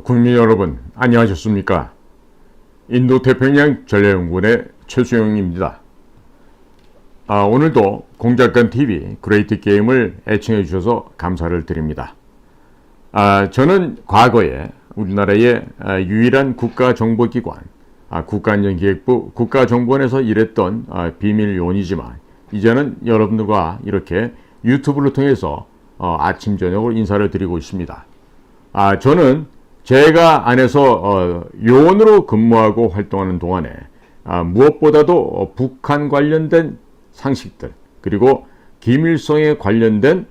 국민 여러분, 안녕하셨습니까? 인도태평양 전략연구원의 최수영입니다. 오늘도 공작관TV 그레이트 게임을 애청해 주셔서 감사를 드립니다. 저는 과거에 우리나라의 유일한 국가정보기관, 국가안전기획부 국가정보원에서 일했던 비밀요원이지만 이제는 여러분들과 이렇게 유튜브를 통해서 아침 저녁으로 인사를 드리고 있습니다. 저는 제가 안에서 요원으로 근무하고 활동하는 동안에 무엇보다도 북한 관련된 상식들 그리고 김일성에 관련된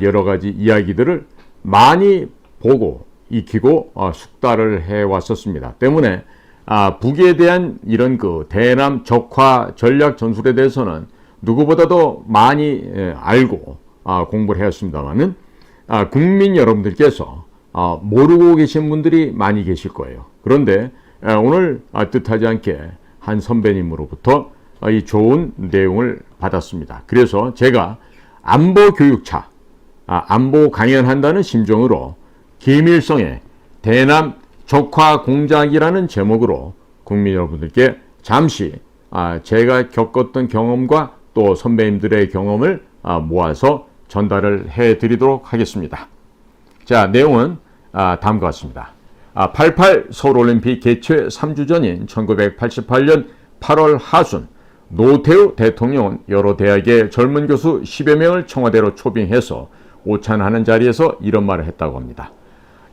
여러 가지 이야기들을 많이 보고 익히고 숙달을 해왔었습니다. 때문에 북에 대한 이런 대남 적화 전략 전술에 대해서는 누구보다도 많이 알고 공부를 해왔습니다만은 국민 여러분들께서 모르고 계신 분들이 많이 계실 거예요. 그런데 오늘 뜻하지 않게 한 선배님으로부터 이 좋은 내용을 받았습니다. 그래서 제가 안보 교육차, 안보 강연한다는 심정으로 김일성의 대남 적화 공작이라는 제목으로 국민 여러분들께 잠시 제가 겪었던 경험과 또 선배님들의 경험을 모아서 전달을 해드리도록 하겠습니다. 자, 내용은 다음과 같습니다. 88 서울올림픽 개최 3주 전인 1988년 8월 하순 노태우 대통령은 여러 대학의 젊은 교수 10여 명을 청와대로 초빙해서 오찬하는 자리에서 이런 말을 했다고 합니다.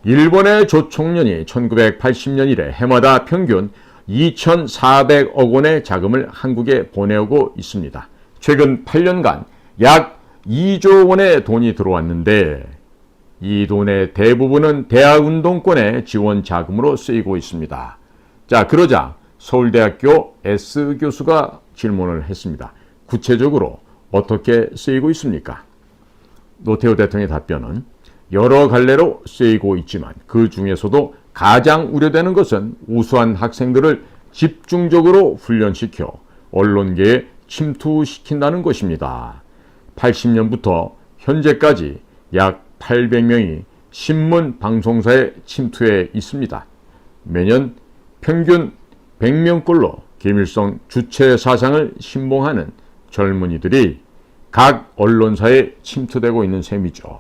일본의 조총련이 1980년 이래 해마다 평균 2,400억 원의 자금을 한국에 보내오고 있습니다. 최근 8년간 약 2조 원의 돈이 들어왔는데 이 돈의 대부분은 대학운동권의 지원 자금으로 쓰이고 있습니다. 자, 그러자 서울대학교 S 교수가 질문을 했습니다. 구체적으로 어떻게 쓰이고 있습니까? 노태우 대통령의 답변은 여러 갈래로 쓰이고 있지만 그 중에서도 가장 우려되는 것은 우수한 학생들을 집중적으로 훈련시켜 언론계에 침투시킨다는 것입니다. 80년부터 현재까지 약 800명이 신문, 방송사에 침투해 있습니다. 매년 평균 100명꼴로 김일성 주체 사상을 신봉하는 젊은이들이 각 언론사에 침투되고 있는 셈이죠.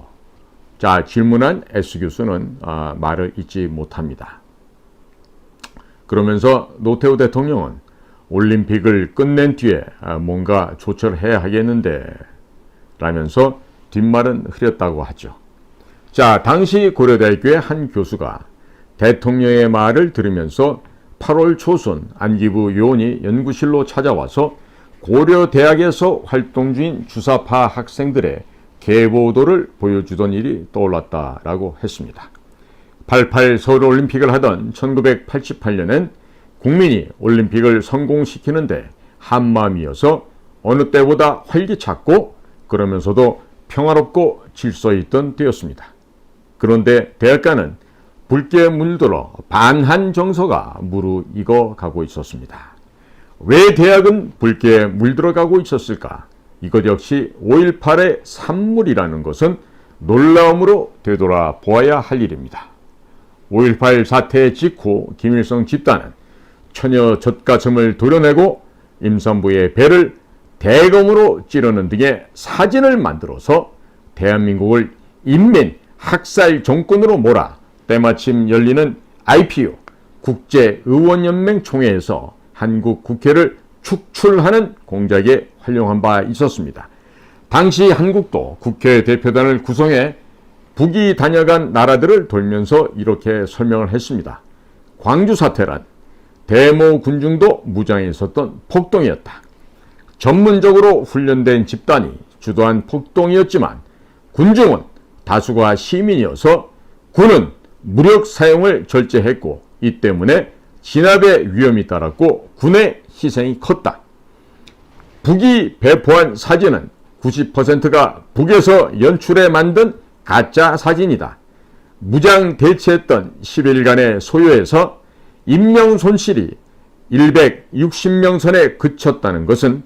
자, 질문한 S 교수는 말을 잇지 못합니다. 그러면서 노태우 대통령은 올림픽을 끝낸 뒤에 뭔가 조처를 해야 하겠는데 라면서 뒷말은 흐렸다고 하죠. 자, 당시 고려대학교의 한 교수가 대통령의 말을 들으면서 8월 초순 안기부 요원이 연구실로 찾아와서 고려대학에서 활동 중인 주사파 학생들의 계보도를 보여주던 일이 떠올랐다라고 했습니다. 88 서울올림픽을 하던 1988년엔 국민이 올림픽을 성공시키는데 한마음이어서 어느 때보다 활기찼고 그러면서도 평화롭고 질서 있던 때였습니다. 그런데 대학가는 붉게 물들어 반한 정서가 무르익어 가고 있었습니다. 왜 대학은 붉게 물들어 가고 있었을까? 이것 역시 5.18의 산물이라는 것은 놀라움으로 되돌아 보아야 할 일입니다. 5.18 사태 직후 김일성 집단은 처녀 젖가슴을 도려내고 임산부의 배를 대검으로 찌르는 등의 사진을 만들어서 대한민국을 인민 학살 정권으로 몰아 때마침 열리는 IPU 국제의원연맹 총회에서 한국 국회를 축출하는 공작에 활용한 바 있었습니다. 당시 한국도 국회 대표단을 구성해 북이 다녀간 나라들을 돌면서 이렇게 설명을 했습니다. 광주 사태란 대모 군중도 무장해 있었던 폭동이었다. 전문적으로 훈련된 집단이 주도한 폭동이었지만 군중은 다수가 시민이어서 군은 무력 사용을 절제했고 이 때문에 진압의 위험이 따랐고 군의 희생이 컸다. 북이 배포한 사진은 90%가 북에서 연출해 만든 가짜 사진이다. 무장 대치했던 10일간의 소요에서 인명 손실이 160명 선에 그쳤다는 것은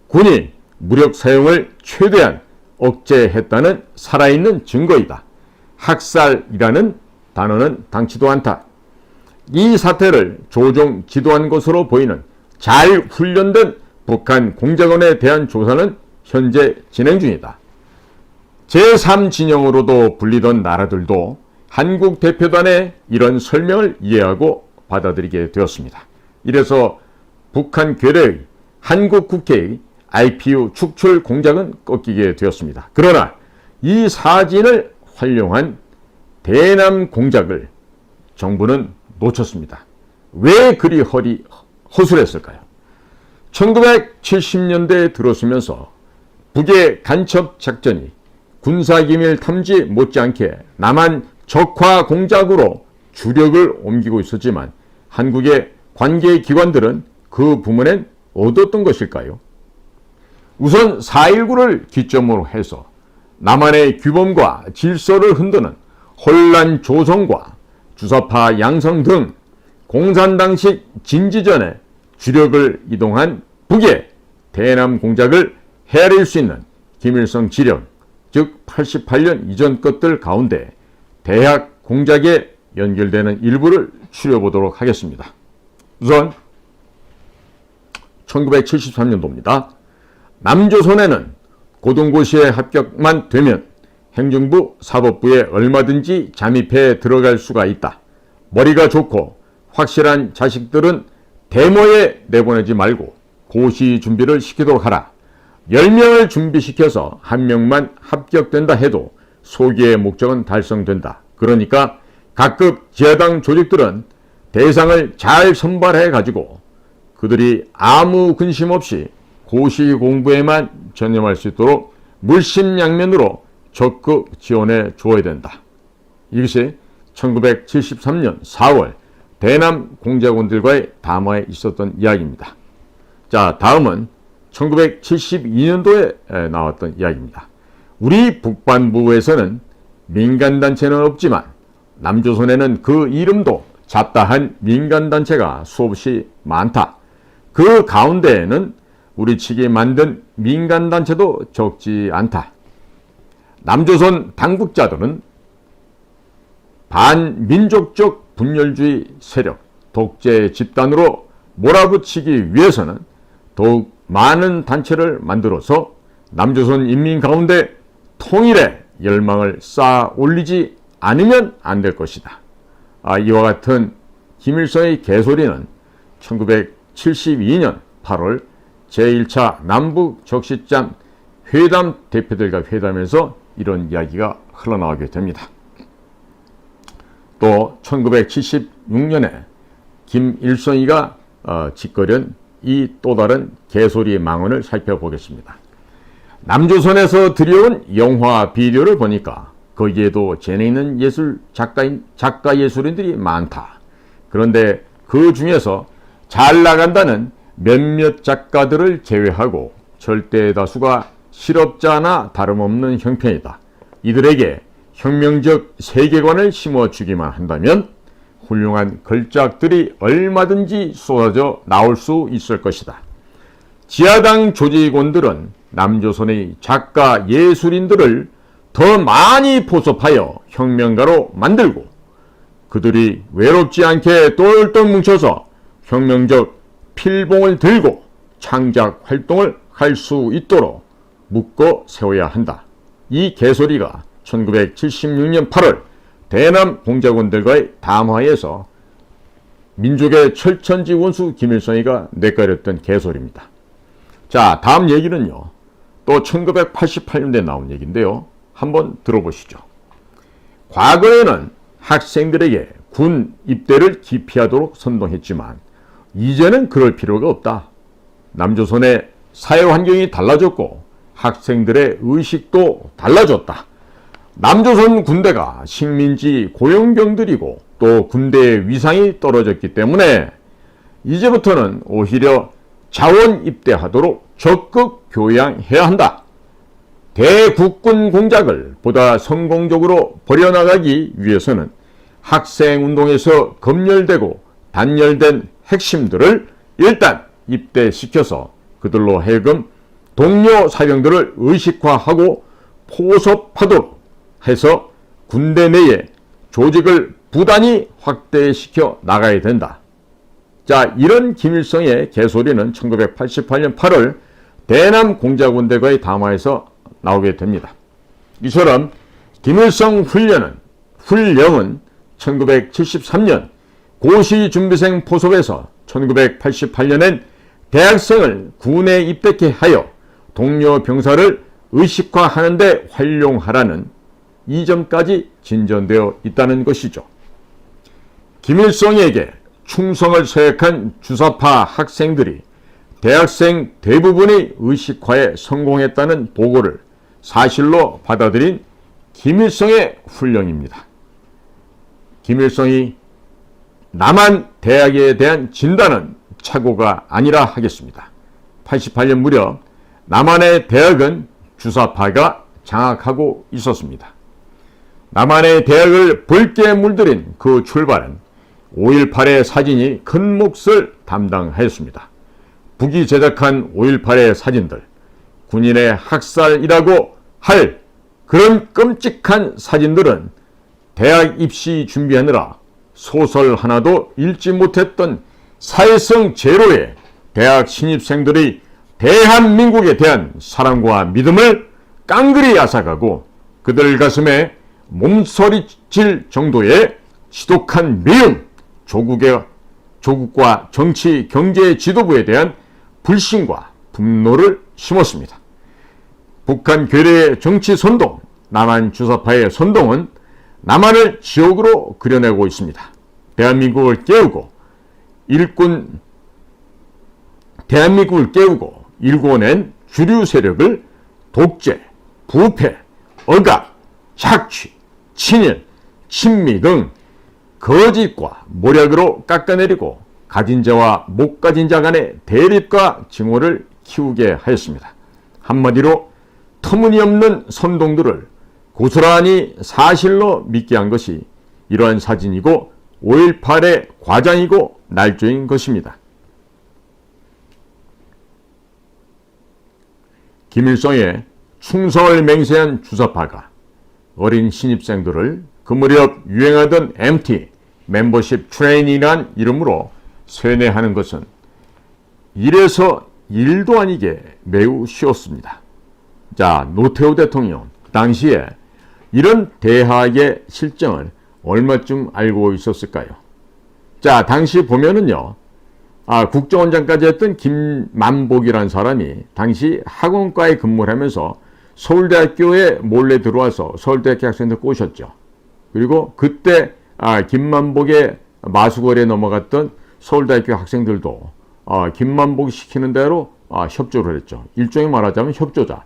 군이 무력 사용을 최대한 억제했다는 살아있는 증거이다. 학살이라는 단어는 당치도 않다. 이 사태를 조종 지도한 것으로 보이는 잘 훈련된 북한 공작원에 대한 조사는 현재 진행 중이다. 제3진영으로도 불리던 나라들도 한국 대표단의 이런 설명을 이해하고 받아들이게 되었습니다. 이래서 북한 괴뢰의 한국 국회의 IPU 축출 공작은 꺾이게 되었습니다. 그러나 이 사진을 활용한 대남 공작을 정부는 놓쳤습니다. 왜 그리 허술했을까요? 1970년대에 들어서면서 북의 간첩 작전이 군사기밀 탐지 못지않게 남한 적화 공작으로 주력을 옮기고 있었지만 한국의 관계기관들은 그 부문엔 얻었던 것일까요? 우선 4.19를 기점으로 해서 남한의 규범과 질서를 흔드는 혼란 조성과 주사파 양성 등 공산당식 진지전에 주력을 이동한 북의 대남 공작을 헤아릴 수 있는 김일성 지령, 즉 88년 이전 것들 가운데 대학 공작에 연결되는 일부를 추려보도록 하겠습니다. 우선 1973년도입니다. 남조선에는 고등고시에 합격만 되면 행정부, 사법부에 얼마든지 잠입해 들어갈 수가 있다. 머리가 좋고 확실한 자식들은 데모에 내보내지 말고 고시 준비를 시키도록 하라. 10명을 준비시켜서 1명만 합격된다 해도 소기의 목적은 달성된다. 그러니까 각급 지하당 조직들은 대상을 잘 선발해 가지고 그들이 아무 근심 없이 고시 공부에만 전념할 수 있도록 물심양면으로 적극 지원해 줘야 된다. 이것이 1973년 4월 대남 공작원들과의 담화에 있었던 이야기입니다. 자, 다음은 1972년도에 나왔던 이야기입니다. 우리 북반부에서는 민간단체는 없지만 남조선에는 그 이름도 잡다한 민간단체가 수없이 많다. 그 가운데에는 우리 측이 만든 민간단체도 적지 않다. 남조선 당국자들은 반민족적 분열주의 세력, 독재 집단으로 몰아붙이기 위해서는 더욱 많은 단체를 만들어서 남조선 인민 가운데 통일의 열망을 쌓아 올리지 않으면 안 될 것이다. 이와 같은 김일성의 개소리는 1972년 8월 제1차 남북 적시장 회담 대표들과 회담에서 이런 이야기가 흘러나오게 됩니다. 또 1976년에 김일성이가 짓거린 이 또 다른 개소리의 망언을 살펴보겠습니다. 남조선에서 들여온 영화 비디오를 보니까 거기에도 재능있는 작가 예술인들이 많다. 그런데 그 중에서 잘 나간다는 몇몇 작가들을 제외하고 절대 다수가 실업자나 다름없는 형편이다. 이들에게 혁명적 세계관을 심어주기만 한다면 훌륭한 걸작들이 얼마든지 쏟아져 나올 수 있을 것이다. 지하당 조직원들은 남조선의 작가 예술인들을 더 많이 포섭하여 혁명가로 만들고 그들이 외롭지 않게 똘똘 뭉쳐서 혁명적 필봉을 들고 창작 활동을 할 수 있도록 묶어 세워야 한다. 이 개소리가 1976년 8월 대남 공작원들과의 담화에서 민족의 철천지 원수 김일성이가 내까렸던 개소리입니다. 자, 다음 얘기는요. 또 1988년대에 나온 얘기인데요. 한번 들어보시죠. 과거에는 학생들에게 군 입대를 기피하도록 선동했지만 이제는 그럴 필요가 없다. 남조선의 사회 환경이 달라졌고 학생들의 의식도 달라졌다. 남조선 군대가 식민지 고용병들이고 또 군대의 위상이 떨어졌기 때문에 이제부터는 오히려 자원 입대하도록 적극 교양해야 한다. 대국군 공작을 보다 성공적으로 벌여나가기 위해서는 학생운동에서 검열되고 단열된 핵심들을 일단 입대시켜서 그들로 하여금 동료 사병들을 의식화하고 포섭하도록 해서 군대 내에 조직을 부단히 확대시켜 나가야 된다. 자, 이런 김일성의 개소리는 1988년 8월 대남 공작원대과의 담화에서 나오게 됩니다. 이처럼 김일성 훈령은 1973년 고시준비생 포섭에서 1988년엔 대학생을 군에 입대케 하여 동료 병사를 의식화하는 데 활용하라는 이점까지 진전되어 있다는 것이죠. 김일성에게 충성을 서약한 주사파 학생들이 대학생 대부분의 의식화에 성공했다는 보고를 사실로 받아들인 김일성의 훈령입니다. 김일성이 남한 대학에 대한 진단은 착오가 아니라 하겠습니다. 88년 무렵 남한의 대학은 주사파가 장악하고 있었습니다. 남한의 대학을 붉게 물들인 그 출발은 5.18의 사진이 큰 몫을 담당하였습니다. 북이 제작한 5.18의 사진들, 군인의 학살이라고 할 그런 끔찍한 사진들은 대학 입시 준비하느라 소설 하나도 읽지 못했던 사회성 제로의 대학 신입생들의 대한민국에 대한 사랑과 믿음을 깡그리 앗아가고 그들 가슴에 몸서리칠 정도의 지독한 미움, 조국과 정치, 경제 지도부에 대한 불신과 분노를 심었습니다. 북한 괴뢰의 정치 선동, 남한 주사파의 선동은 남한을 지옥으로 그려내고 있습니다. 대한민국을 깨우고 일궈낸 주류 세력을 독재, 부패, 억압, 착취, 친일, 친미 등 거짓과 모략으로 깎아내리고 가진 자와 못 가진 자 간의 대립과 증오를 키우게 하였습니다. 한마디로 터무니없는 선동들을 고스란히 사실로 믿게 한 것이 이러한 사진이고 5.18의 과장이고 날조인 것입니다. 김일성의 충성을 맹세한 주사파가 어린 신입생들을 그 무렵 유행하던 MT, 멤버십 트레이닝이란 이름으로 세뇌하는 것은 이래서 일도 아니게 매우 쉬웠습니다. 자, 노태우 대통령 당시에 이런 대학의 실정을 얼마쯤 알고 있었을까요? 자, 당시 보면은요, 국정원장까지 했던 김만복이라는 사람이 당시 학원과에 근무를 하면서 서울대학교에 몰래 들어와서 서울대학교 학생들 꼬셨죠. 그리고 그때 김만복의 마수거리에 넘어갔던 서울대학교 학생들도 김만복이 시키는 대로 협조를 했죠. 일종의 말하자면 협조자.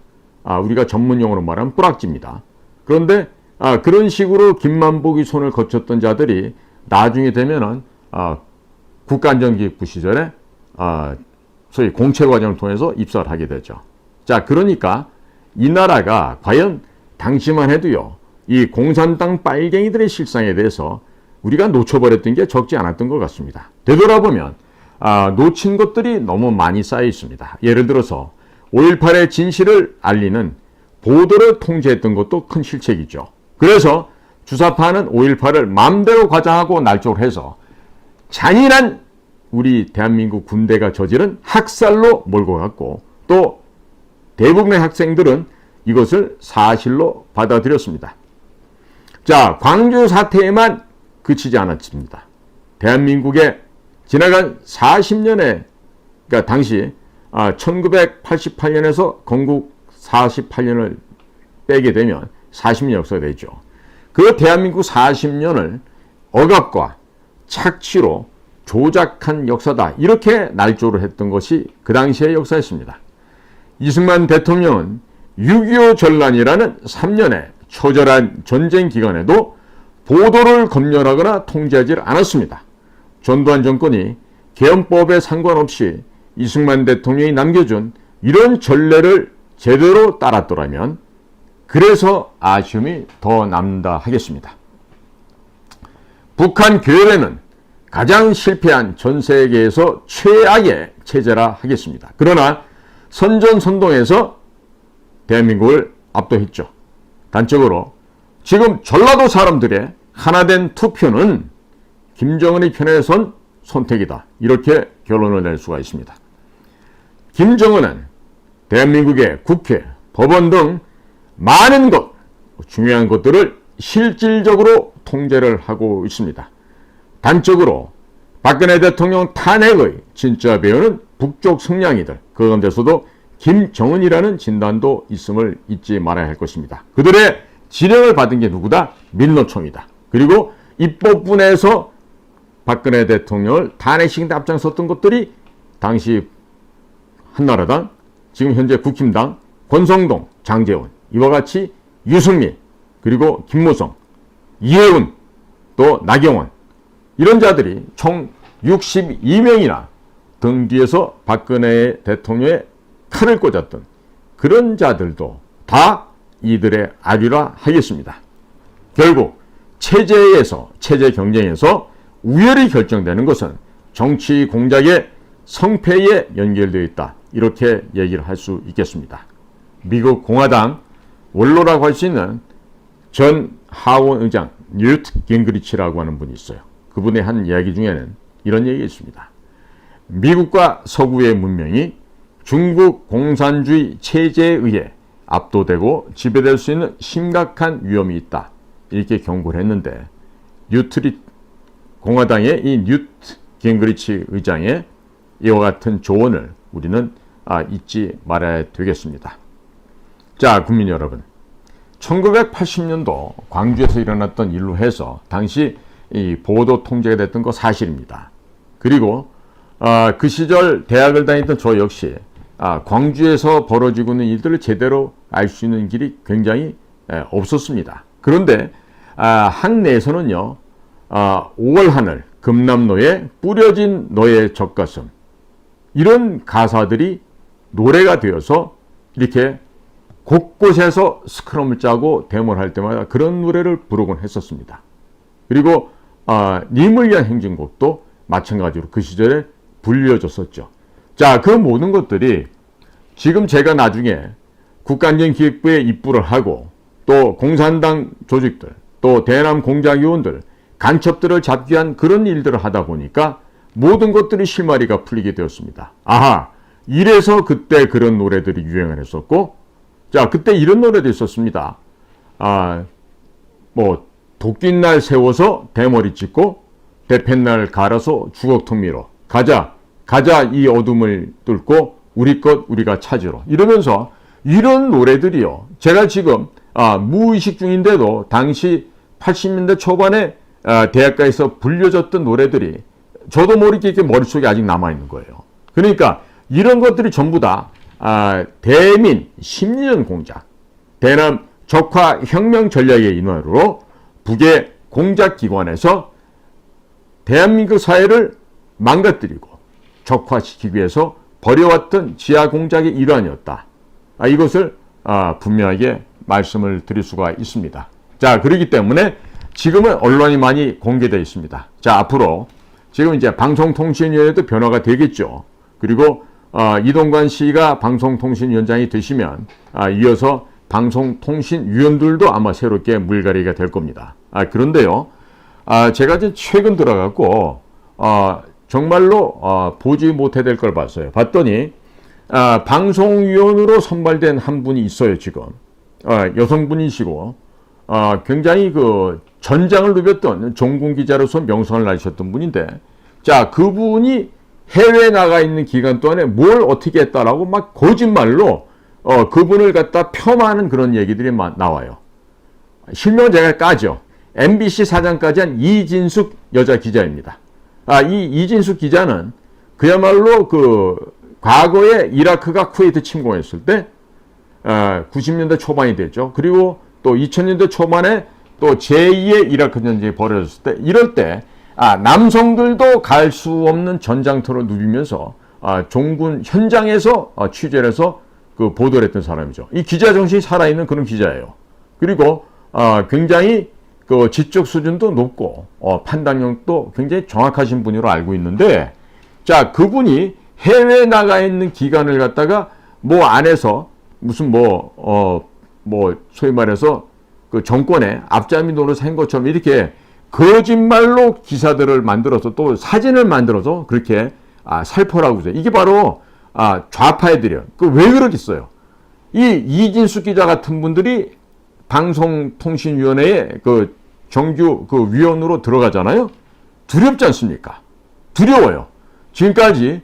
우리가 전문용어로 말하면 뿌락지입니다. 그런데 그런 식으로 김만복이 손을 거쳤던 자들이 나중에 되면은 국가안전기획부 시절에 소위 공채 과정을 통해서 입사를 하게 되죠. 자, 그러니까 이 나라가 과연 당시만 해도요, 이 공산당 빨갱이들의 실상에 대해서 우리가 놓쳐버렸던 게 적지 않았던 것 같습니다. 되돌아보면 놓친 것들이 너무 많이 쌓여 있습니다. 예를 들어서 5.18의 진실을 알리는 보도를 통제했던 것도 큰 실책이죠. 그래서 주사파는 5.18을 마음대로 과장하고 날조를 해서 잔인한 우리 대한민국 군대가 저지른 학살로 몰고 갔고, 또 대부분의 학생들은 이것을 사실로 받아들였습니다. 자, 광주 사태에만 그치지 않았습니다. 대한민국의 지나간 40년에, 그러니까 당시 1988년에서 건국 48년을 빼게 되면 40년 역사가 되죠. 그 대한민국 40년을 억압과 착취로 조작한 역사다, 이렇게 날조를 했던 것이 그 당시의 역사였습니다. 이승만 대통령은 6.25 전란이라는 3년의 처절한 전쟁 기간에도 보도를 검열하거나 통제하지 않았습니다. 전두환 정권이 개헌법에 상관없이 이승만 대통령이 남겨준 이런 전례를 제대로 따랐더라면 그래서 아쉬움이 더 남다 하겠습니다. 북한 괴뢰는 가장 실패한 전 세계에서 최악의 체제라 하겠습니다. 그러나 선전선동에서 대한민국을 압도했죠. 단적으로 지금 전라도 사람들의 하나된 투표는 김정은의 편에 선 선택이다. 이렇게 결론을 낼 수가 있습니다. 김정은은 대한민국의 국회, 법원 등 많은 것, 중요한 것들을 실질적으로 통제를 하고 있습니다. 단적으로 박근혜 대통령 탄핵의 진짜 배우는 북쪽 성향이들, 그 가운데서도 김정은이라는 진단도 있음을 잊지 말아야 할 것입니다. 그들의 지령을 받은 게 누구다? 민노총이다. 그리고 입법부내에서 박근혜 대통령을 탄핵시키는 데 앞장섰던 것들이 당시 한나라당, 지금 현재 국힘당, 권성동, 장제원, 이와 같이 유승민, 그리고 김무성, 이해운, 또 나경원, 이런 자들이 총 62명이나 등 뒤에서 박근혜 대통령의 칼을 꽂았던 그런 자들도 다 이들의 아류라 하겠습니다. 결국 체제에서, 체제 경쟁에서 우열이 결정되는 것은 정치 공작의 성패에 연결되어 있다. 이렇게 얘기를 할 수 있겠습니다. 미국 공화당 원로라고 할 수 있는 전 하원 의장 뉴트 깅그리치라고 하는 분이 있어요. 그분의 한 이야기 중에는 이런 얘기가 있습니다. 미국과 서구의 문명이 중국 공산주의 체제에 의해 압도되고 지배될 수 있는 심각한 위험이 있다. 이렇게 경고를 했는데 공화당의 이 뉴트 깅그리치 의장의 이와 같은 조언을 우리는 잊지 말아야 되겠습니다. 자, 국민 여러분, 1980년도 광주에서 일어났던 일로 해서 당시 이 보도 통제가 됐던 거 사실입니다. 그리고 그 시절 대학을 다니던 저 역시 광주에서 벌어지고 있는 일들을 제대로 알 수 있는 길이 굉장히 없었습니다. 그런데 학내에서는요, 5월 하늘, 금남로에 뿌려진 너의 젖가슴, 이런 가사들이 노래가 되어서 이렇게 곳곳에서 스크럼을 짜고 데모를 할 때마다 그런 노래를 부르곤 했었습니다. 그리고 님을 위한 행진곡도 마찬가지로 그 시절에 불려졌었죠. 자, 그 모든 것들이 지금 제가 나중에 국가안전기획부에 입부를 하고 또 공산당 조직들, 또 대남 공작위원들, 간첩들을 잡기 위한 그런 일들을 하다 보니까 모든 것들이 실마리가 풀리게 되었습니다. 아하, 이래서 그때 그런 노래들이 유행을 했었고, 자, 그때 이런 노래도 있었습니다. 도끼날 세워서 대머리 찍고 대패날 갈아서 주걱통 밀어 가자 이 어둠을 뚫고 우리 것 우리가 찾으러, 이러면서 이런 노래들이요, 제가 지금 무의식 중인데도 당시 80년대 초반에 대학가에서 불려졌던 노래들이 저도 모르게 이렇게 머릿속에 아직 남아있는 거예요. 그러니까 이런 것들이 전부 다 대민 심리전 공작, 대남 적화 혁명 전략의 일환으로 북의 공작기관에서 대한민국 사회를 망가뜨리고 적화시키기 위해서 벌여왔던 지하 공작의 일환이었다. 이것을 분명하게 말씀을 드릴 수가 있습니다. 자, 그렇기 때문에 지금은 언론이 많이 공개되어 있습니다. 자, 앞으로 지금 이제 방송통신위원회도 변화가 되겠죠. 그리고 이동관 씨가 방송통신위원장이 되시면 이어서 방송통신위원들도 아마 새롭게 물갈이가 될 겁니다. 그런데요, 제가 최근 들어가고 정말로 보지 못해야 될 걸 봤어요. 봤더니 방송위원으로 선발된 한 분이 있어요. 지금 여성분이시고 굉장히 그 전장을 누볐던 종군 기자로서 명성을 날리셨던 분인데, 자, 그분이 해외에 나가 있는 기간 동안에 뭘 어떻게 했다라고 막 거짓말로 그분을 갖다 폄하하는 그런 얘기들이 나와요. 실명은 제가 까죠. MBC 사장까지 한 이진숙 여자 기자입니다. 이 이진숙 기자는 그야말로 그 과거에 이라크가 쿠웨이트 침공했을 때 90년대 초반이 됐죠. 그리고 또 2000년대 초반에 또 제2의 이라크 전쟁이 벌어졌을 때, 이럴 때 남성들도 갈 수 없는 전장터로 누비면서 종군 현장에서 취재를 해서 그 보도를 했던 사람이죠. 이 기자 정신이 살아있는 그런 기자예요. 그리고 굉장히 그 지적 수준도 높고 판단력도 굉장히 정확하신 분으로 알고 있는데, 자, 그분이 해외에 나가 있는 기간을 갖다가 안에서 무슨 소위 말해서 그 정권의 앞잡이 노릇을 한 것처럼 이렇게 거짓말로 기사들을 만들어서 또 사진을 만들어서 그렇게 살포라고 해서 이게 바로 좌파 애들이에요. 왜 그러겠어요? 이 이진숙 기자 같은 분들이 방송통신위원회에 정규 위원으로 들어가잖아요. 두렵지 않습니까? 두려워요. 지금까지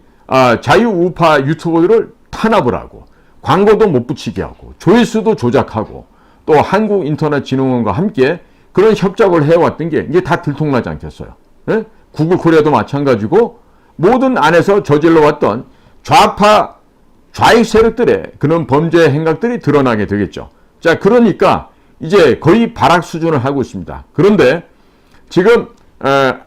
자유우파 유튜버들을 탄압을 하고 광고도 못 붙이게 하고 조회수도 조작하고 또 한국인터넷진흥원과 함께 그런 협작을 해왔던 게 이게 다 들통나지 않겠어요? 예? 구글 코리아도 마찬가지고 모든 안에서 저질러왔던 좌파 좌익 세력들의 그런 범죄 행각들이 드러나게 되겠죠. 자, 그러니까 이제 거의 발악 수준을 하고 있습니다. 그런데 지금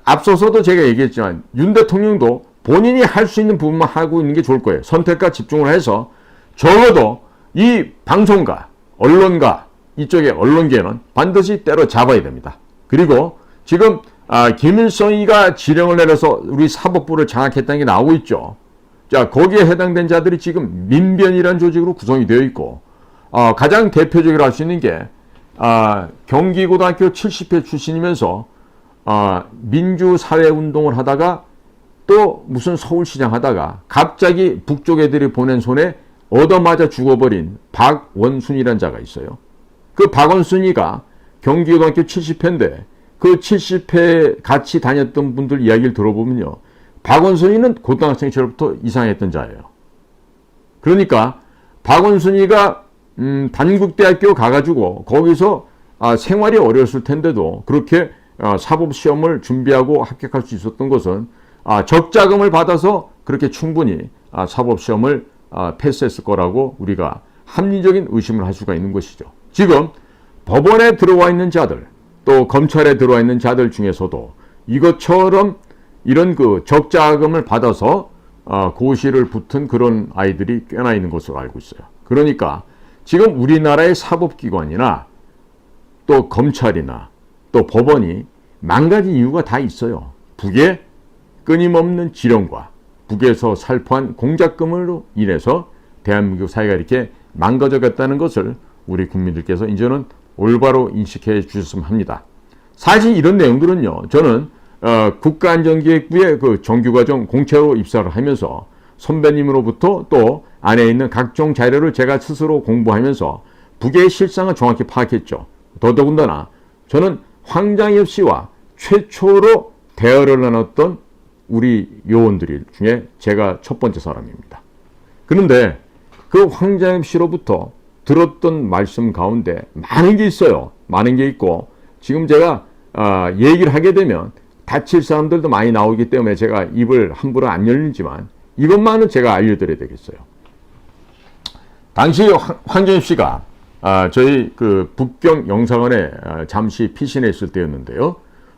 앞서서도 제가 얘기했지만 윤 대통령도 본인이 할 수 있는 부분만 하고 있는 게 좋을 거예요. 선택과 집중을 해서 적어도 이 방송가, 언론가, 이쪽의 언론계는 반드시 때려잡아야 됩니다. 그리고 지금 김일성이가 지령을 내려서 우리 사법부를 장악했다는 게 나오고 있죠. 자, 거기에 해당된 자들이 지금 민변이라는 조직으로 구성이 되어 있고 가장 대표적으로 할 수 있는 게 경기고등학교 70회 출신이면서 민주사회운동을 하다가 또 무슨 서울시장 하다가 갑자기 북쪽 애들이 보낸 손에 얻어맞아 죽어버린 박원순이라는 자가 있어요. 그 박원순이가 경기고등학교 70회인데 그 70회 같이 다녔던 분들 이야기를 들어보면요. 박원순이는 고등학생 시절부터 이상했던 자예요. 그러니까 박원순이가 단국대학교 가가지고 거기서 생활이 어려웠을 텐데도 그렇게 사법시험을 준비하고 합격할 수 있었던 것은 적자금을 받아서 그렇게 충분히 사법시험을 패스했을 거라고 우리가 합리적인 의심을 할 수가 있는 것이죠. 지금 법원에 들어와 있는 자들 또 검찰에 들어와 있는 자들 중에서도 이것처럼 이런 적자금을 받아서 고시를 붙은 그런 아이들이 꽤나 있는 것으로 알고 있어요. 그러니까 지금 우리나라의 사법기관이나 또 검찰이나 또 법원이 망가진 이유가 다 있어요. 북의 끊임없는 지령과 북에서 살포한 공작금으로 인해서 대한민국 사회가 이렇게 망가져갔다는 것을 우리 국민들께서 이제는 올바로 인식해 주셨으면 합니다. 사실 이런 내용들은요. 저는 국가안전기획부의 정규과정 공채로 입사를 하면서 선배님으로부터 또 안에 있는 각종 자료를 제가 스스로 공부하면서 북의 실상을 정확히 파악했죠. 더더군다나 저는 황장엽 씨와 최초로 대화를 나눴던 우리 요원들 중에 제가 첫 번째 사람입니다. 그런데 그 황장엽 씨로부터 들었던 말씀 가운데 많은 게 있어요. 많은 게 있고 지금 제가 얘기를 하게 되면 다칠 사람들도 많이 나오기 때문에 제가 입을 함부로 안 열리지만 이것만은 제가 알려드려야 되겠어요. 당시 황장엽 씨가 저희 북경 영사관에 잠시 피신해 있을 때였는데요.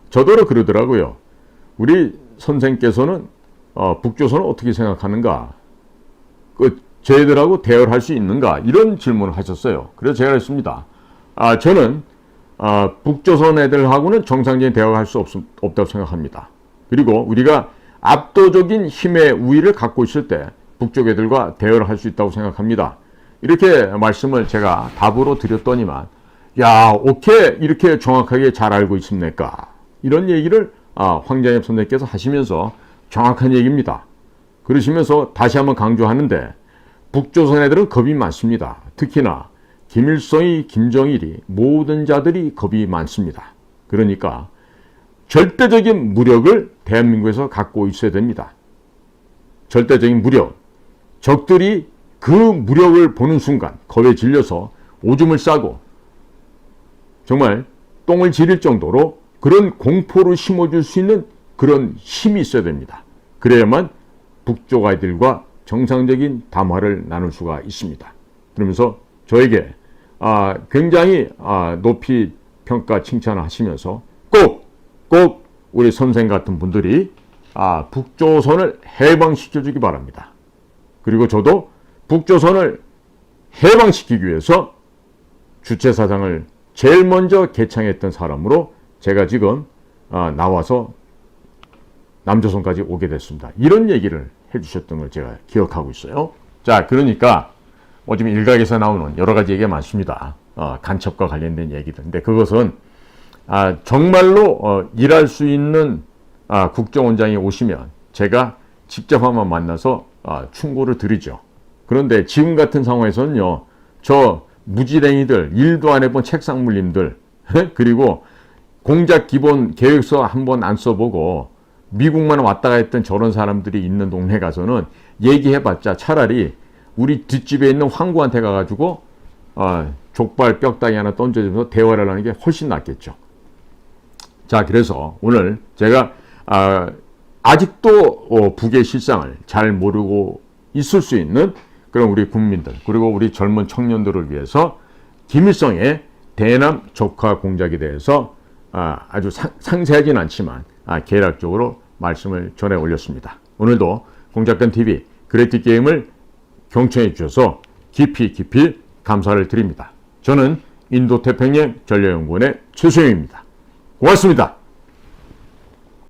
저더러 그러더라고요. 우리 선생께서는 북조선을 어떻게 생각하는가? 저희들하고 대화를 할 수 있는가? 이런 질문을 하셨어요. 그래서 제가 했습니다. 저는 북조선 애들하고는 정상적인 대화를 할 수 없다고 생각합니다. 그리고 우리가 압도적인 힘의 우위를 갖고 있을 때 북쪽 애들과 대화를 할 수 있다고 생각합니다. 이렇게 말씀을 제가 답으로 드렸더니만 야, 어떻게 이렇게 정확하게 잘 알고 있습니까? 이런 얘기를 황장엽 선생님께서 하시면서 정확한 얘기입니다. 그러시면서 다시 한번 강조하는데 북조선 애들은 겁이 많습니다. 특히나 김일성이, 김정일이 모든 자들이 겁이 많습니다. 그러니까 절대적인 무력을 대한민국에서 갖고 있어야 됩니다. 절대적인 무력. 적들이 그 무력을 보는 순간 겁에 질려서 오줌을 싸고 정말 똥을 지릴 정도로 그런 공포를 심어줄 수 있는 그런 힘이 있어야 됩니다. 그래야만 북쪽 아이들과 정상적인 담화를 나눌 수가 있습니다. 그러면서 저에게 굉장히 높이 평가 칭찬을 하시면서 꼭 우리 선생 같은 분들이 북조선을 해방시켜 주기 바랍니다. 그리고 저도 북조선을 해방시키기 위해서 주체사상을 제일 먼저 개창했던 사람으로 제가 지금 나와서 남조선까지 오게 됐습니다. 이런 얘기를 해주셨던 걸 제가 기억하고 있어요. 자, 그러니까 지금 일각에서 나오는 여러 가지 얘기가 많습니다. 간첩과 관련된 얘기들. 근데 그것은 정말로 일할 수 있는 국정원장이 오시면 제가 직접 한번 만나서 충고를 드리죠. 그런데 지금 같은 상황에서는요, 저 무지랭이들, 일도 안 해본 책상물림들, 그리고 공작 기본 계획서 한번 안 써보고 미국만 왔다가 했던 저런 사람들이 있는 동네 가서는 얘기해봤자 차라리 우리 뒷집에 있는 황구한테 가가지고 족발 뼈다귀 하나 던져주면서 대화를 하는 게 훨씬 낫겠죠. 자, 그래서 오늘 제가 아직도 북의 실상을 잘 모르고 있을 수 있는 그런 우리 국민들, 그리고 우리 젊은 청년들을 위해서 김일성의 대남 적화 공작에 대해서 아주 상세하진 않지만 개략적으로 말씀을 전해 올렸습니다. 오늘도 공작견TV 그레이트 게임을 경청해 주셔서 깊이 감사를 드립니다. 저는 인도태평양 전략연구원의 최소영입니다. 고맙습니다.